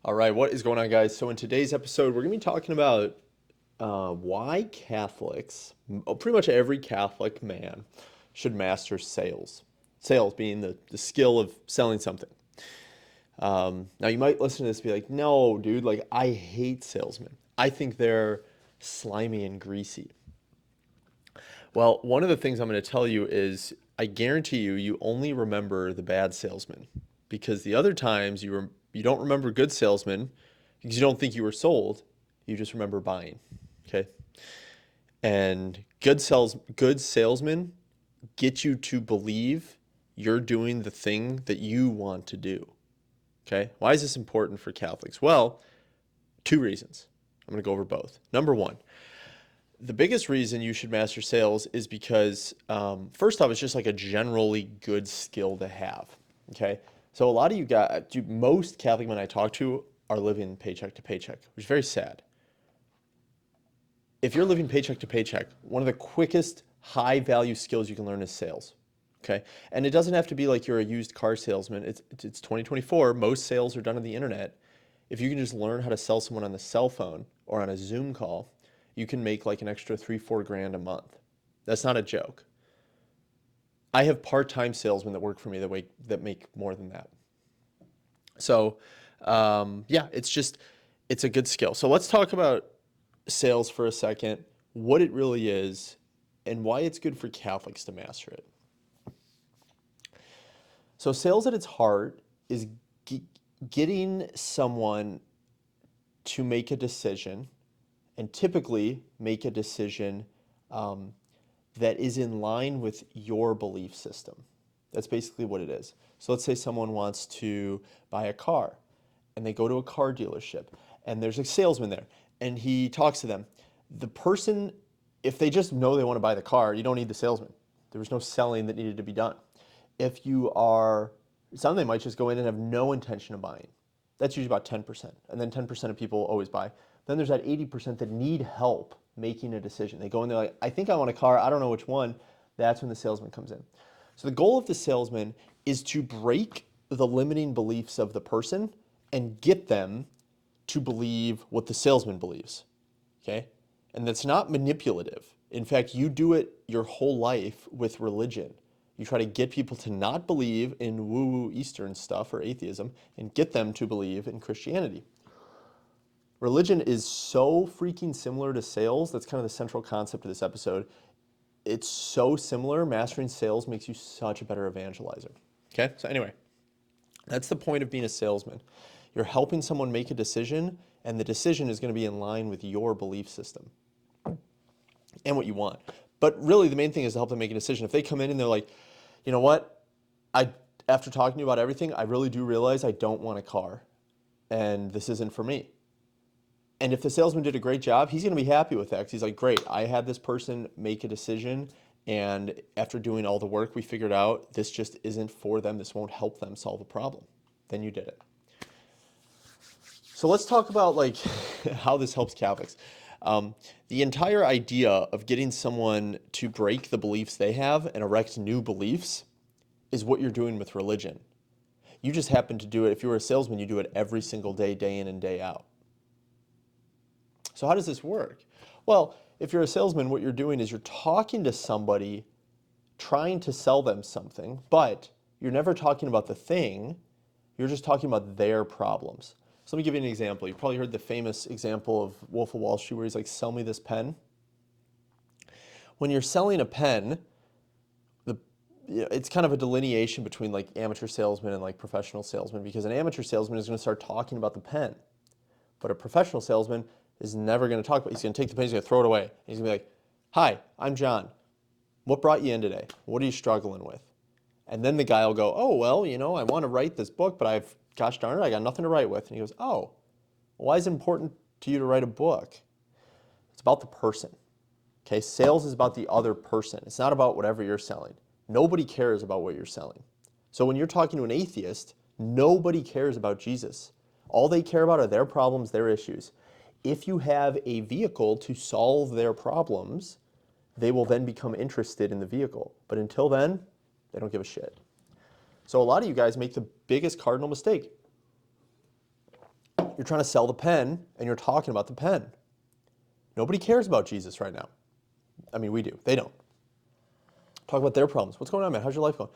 All right, what is going on, guys? So in today's episode, we're going to be talking about why Catholics, pretty much every Catholic man, should master sales. Sales being the skill of selling something. Now, you might listen to this and be like, no, dude, like, I hate salesmen. I think they're slimy and greasy. Well, one of the things I'm going to tell you is I guarantee you only remember the bad salesman because the other times you don't remember good salesmen because you don't think you were sold. You just remember buying. Okay. And good salesmen get you to believe you're doing the thing that you want to do. Okay. Why is this important for Catholics? Well, two reasons. I'm going to go over both. Number one, the biggest reason you should master sales is because, first off, it's just like a generally good skill to have. Okay. So a lot of you guys, most Catholic men I talk to are living paycheck to paycheck, which is very sad. If you're living paycheck to paycheck, one of the quickest high value skills you can learn is sales. Okay. And it doesn't have to be like you're a used car salesman. It's 2024. Most sales are done on the internet. If you can just learn how to sell someone on the cell phone or on a Zoom call, you can make like an extra 3-4 grand a month. That's not a joke. I have part-time salesmen that work for me that make more than that. So, yeah, it's a good skill. So let's talk about sales for a second, what it really is, and why it's good for Catholics to master it. So sales at its heart is getting someone to make a decision, and typically make a decision that is in line with your belief system. That's basically what it is. So let's say someone wants to buy a car and they go to a car dealership and there's a salesman there and he talks to them. The person, if they just know they want to buy the car, you don't need the salesman. There was no selling that needed to be done. If you are, some they might just go in and have no intention of buying. That's usually about 10%. And then 10% of people always buy. Then there's that 80% that need help making a decision. They go in there like, I think I want a car, I don't know which one. That's when the salesman comes in. So the goal of the salesman is to break the limiting beliefs of the person and get them to believe what the salesman believes. Okay? And that's not manipulative. In fact, you do it your whole life with religion. You try to get people to not believe in woo-woo Eastern stuff or atheism and get them to believe in Christianity. Religion is so freaking similar to sales. That's kind of the central concept of this episode. It's so similar. Mastering sales makes you such a better evangelizer. Okay? So anyway, that's the point of being a salesman. You're helping someone make a decision, and the decision is going to be in line with your belief system and what you want. But really, the main thing is to help them make a decision. If they come in and they're like, you know what? After talking to you about everything, I really do realize I don't want a car, and this isn't for me. And if the salesman did a great job, he's going to be happy with that because he's like, great, I had this person make a decision, and after doing all the work, we figured out this just isn't for them. This won't help them solve a problem. Then you did it. So let's talk about like how this helps Catholics. The entire idea of getting someone to break the beliefs they have and erect new beliefs is what you're doing with religion. You just happen to do it. If you were a salesman, you do it every single day, day in and day out. So how does this work? Well, if you're a salesman, what you're doing is you're talking to somebody, trying to sell them something, but you're never talking about the thing. You're just talking about their problems. So let me give you an example. You've probably heard the famous example of Wolf of Wall Street where he's like, sell me this pen. When you're selling a pen, it's kind of a delineation between like amateur salesmen and like professional salesmen, because an amateur salesman is going to start talking about the pen, but a professional salesman is never going to talk about it. He's going to take the pen, he's going to throw it away. And he's going to be like, hi, I'm John. What brought you in today? What are you struggling with? And then the guy will go, oh, well, I want to write this book, but gosh darn it, I got nothing to write with. And he goes, oh, why is it important to you to write a book? It's about the person. Okay, sales is about the other person. It's not about whatever you're selling. Nobody cares about what you're selling. So when you're talking to an atheist, nobody cares about Jesus. All they care about are their problems, their issues. If you have a vehicle to solve their problems, they will then become interested in the vehicle. But until then, they don't give a shit. So a lot of you guys make the biggest cardinal mistake. You're trying to sell the pen, and you're talking about the pen. Nobody cares about Jesus right now. I mean, we do. They don't. Talk about their problems. What's going on, man? How's your life going?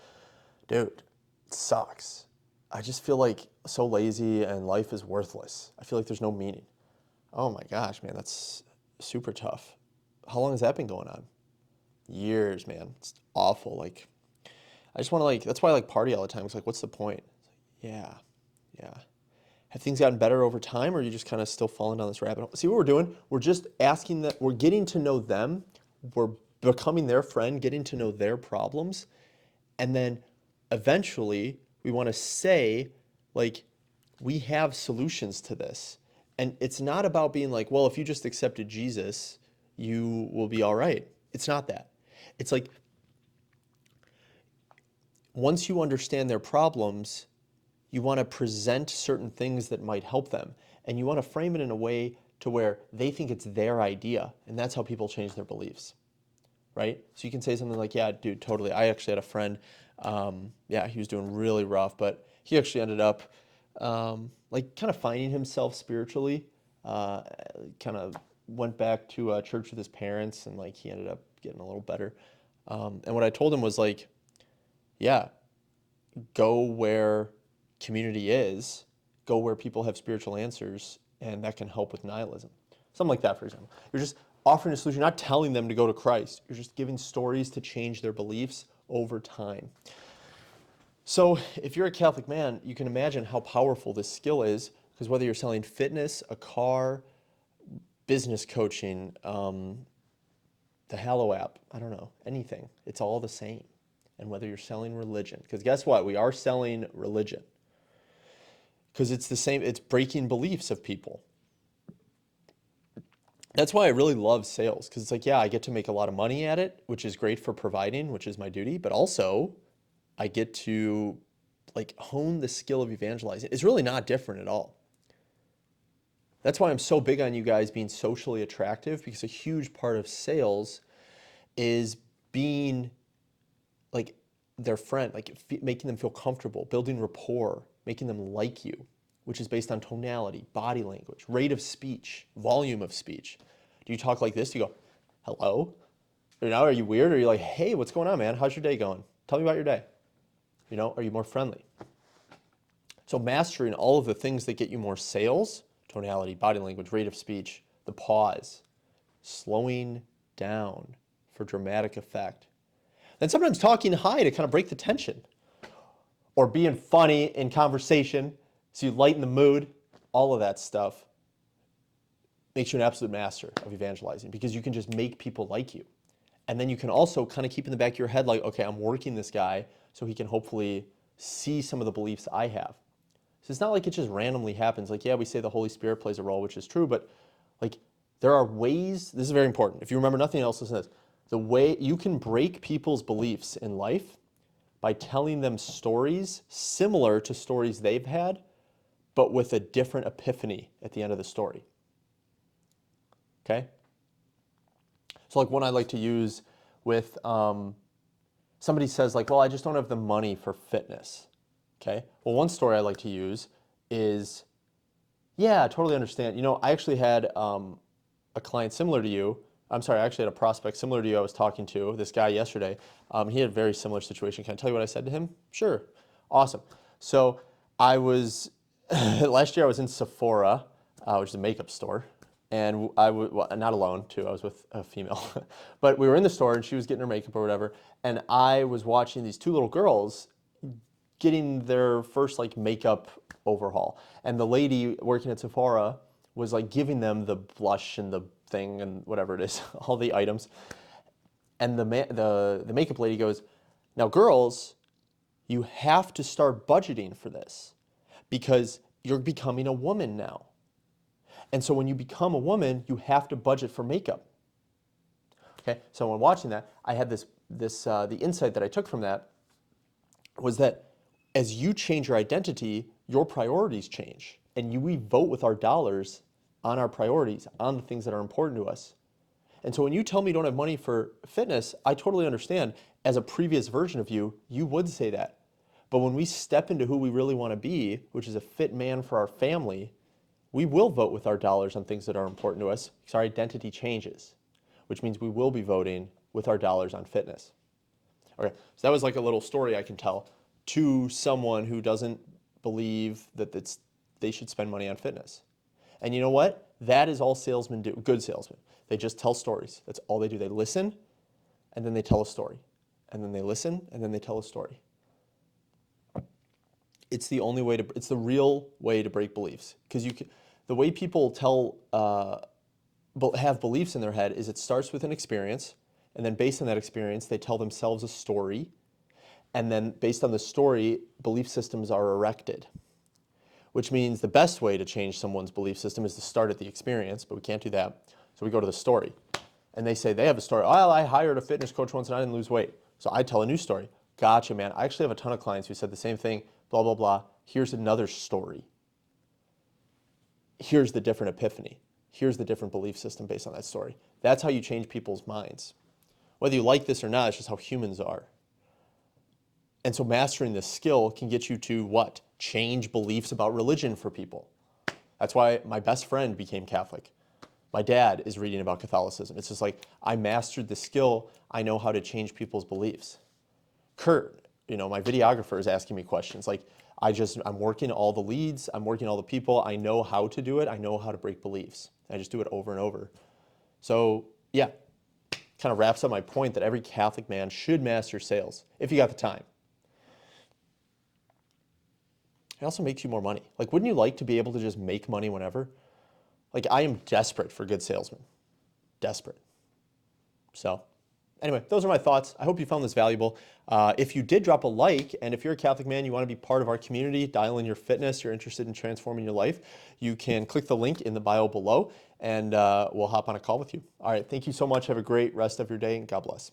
Dude, it sucks. I just feel like so lazy and life is worthless. I feel like there's no meaning. Oh my gosh, man, that's super tough. How long has that been going on? Years, man. It's awful. Like, I just want to that's why I party all the time. It's like, what's the point? Yeah, yeah. Have things gotten better over time, or are you just kind of still falling down this rabbit hole? See what we're doing? We're just asking that, we're getting to know them. We're becoming their friend, getting to know their problems. And then eventually we want to say, we have solutions to this. And it's not about being like, well, if you just accepted Jesus, you will be all right. It's not that. It's like, once you understand their problems, you want to present certain things that might help them. And you want to frame it in a way to where they think it's their idea. And that's how people change their beliefs, right? So you can say something like, yeah, dude, totally. I actually had a friend, he was doing really rough, but he actually ended up kind of finding himself spiritually, kind of went back to church with his parents, and he ended up getting a little better. And what I told him was yeah, go where community is, go where people have spiritual answers, and that can help with nihilism. Something like that, for example. You're just offering a solution, you're not telling them to go to Christ. You're just giving stories to change their beliefs over time. So if you're a Catholic man, you can imagine how powerful this skill is, because whether you're selling fitness, a car, business coaching, the Hallow app, I don't know, anything, it's all the same. And whether you're selling religion, because guess what? We are selling religion. Because it's the same, it's breaking beliefs of people. That's why I really love sales, because it's I get to make a lot of money at it, which is great for providing, which is my duty, but also I get to hone the skill of evangelizing. It's really not different at all. That's why I'm so big on you guys being socially attractive, because a huge part of sales is being their friend, making them feel comfortable, building rapport, making them like you, which is based on tonality, body language, rate of speech, volume of speech. Do you talk like this? Do you go, hello? Or now, are you weird? Or are you like, hey, what's going on, man? How's your day going? Tell me about your day. Are you more friendly? So mastering all of the things that get you more sales, tonality, body language, rate of speech, the pause, slowing down for dramatic effect. Then sometimes talking high to kind of break the tension, or being funny in conversation so you lighten the mood. All of that stuff makes you an absolute master of evangelizing, because you can just make people like you. And then you can also kind of keep in the back of your head okay, I'm working this guy so he can hopefully see some of the beliefs I have. So it's not like it just randomly happens. Yeah, we say the Holy Spirit plays a role, which is true, but there are ways, this is very important. If you remember nothing else, listen to this. The way you can break people's beliefs in life by telling them stories similar to stories they've had, but with a different epiphany at the end of the story. Okay? So one I like to use with somebody says well, I just don't have the money for fitness. Okay? Well, one story I like to use is, yeah, I totally understand. I actually had a client similar to you. I'm sorry, I actually had a prospect similar to you I was talking to, this guy yesterday. He had a very similar situation. Can I tell you what I said to him? Sure. Awesome. So I was, last year I was in Sephora, which is a makeup store. And not alone too, I was with a female. But we were in the store and she was getting her makeup or whatever. And I was watching these two little girls getting their first makeup overhaul. And the lady working at Sephora was giving them the blush and the thing and whatever it is, all the items. And the makeup lady goes, now girls, you have to start budgeting for this, because you're becoming a woman now. And so when you become a woman, you have to budget for makeup. Okay, so when watching that, I had the insight that I took from that was that as you change your identity, your priorities change. And we vote with our dollars on our priorities, on the things that are important to us. And so when you tell me you don't have money for fitness, I totally understand. As a previous version of you, you would say that. But when we step into who we really want to be, which is a fit man for our family, we will vote with our dollars on things that are important to us because our identity changes, which means we will be voting with our dollars on fitness. Okay, so that was like a little story I can tell to someone who doesn't believe that they should spend money on fitness. And you know what? That is all salesmen do, good salesmen. They just tell stories. That's all they do. They listen, and then they tell a story. And then they listen, and then they tell a story. It's the only way to, it's the real way to break beliefs. Because the way people have beliefs in their head is it starts with an experience, and then based on that experience, they tell themselves a story, and then based on the story, belief systems are erected. Which means the best way to change someone's belief system is to start at the experience, but we can't do that. So we go to the story. And they say they have a story. Oh, I hired a fitness coach once and I didn't lose weight. So I tell a new story. Gotcha, man. I actually have a ton of clients who said the same thing, blah, blah, blah. Here's another story. Here's the different epiphany. Here's the different belief system based on that story. That's how you change people's minds. Whether you like this or not, it's just how humans are. And so mastering this skill can get you to what? Change beliefs about religion for people. That's why my best friend became Catholic. My dad is reading about Catholicism. It's just like, I mastered the skill. I know how to change people's beliefs. Kurt, my videographer, is asking me questions. Like, I'm working all the leads. I'm working all the people. I know how to do it. I know how to break beliefs. I just do it over and over. So, yeah, kind of wraps up my point that every Catholic man should master sales if you got the time. It also makes you more money. Like, wouldn't you like to be able to just make money whenever? Like, I am desperate for good salesmen. Desperate. So, anyway, those are my thoughts. I hope you found this valuable. If you did, drop a like, and if you're a Catholic man, you want to be part of our community, dial in your fitness, you're interested in transforming your life, you can click the link in the bio below, and we'll hop on a call with you. All right, thank you so much. Have a great rest of your day, and God bless.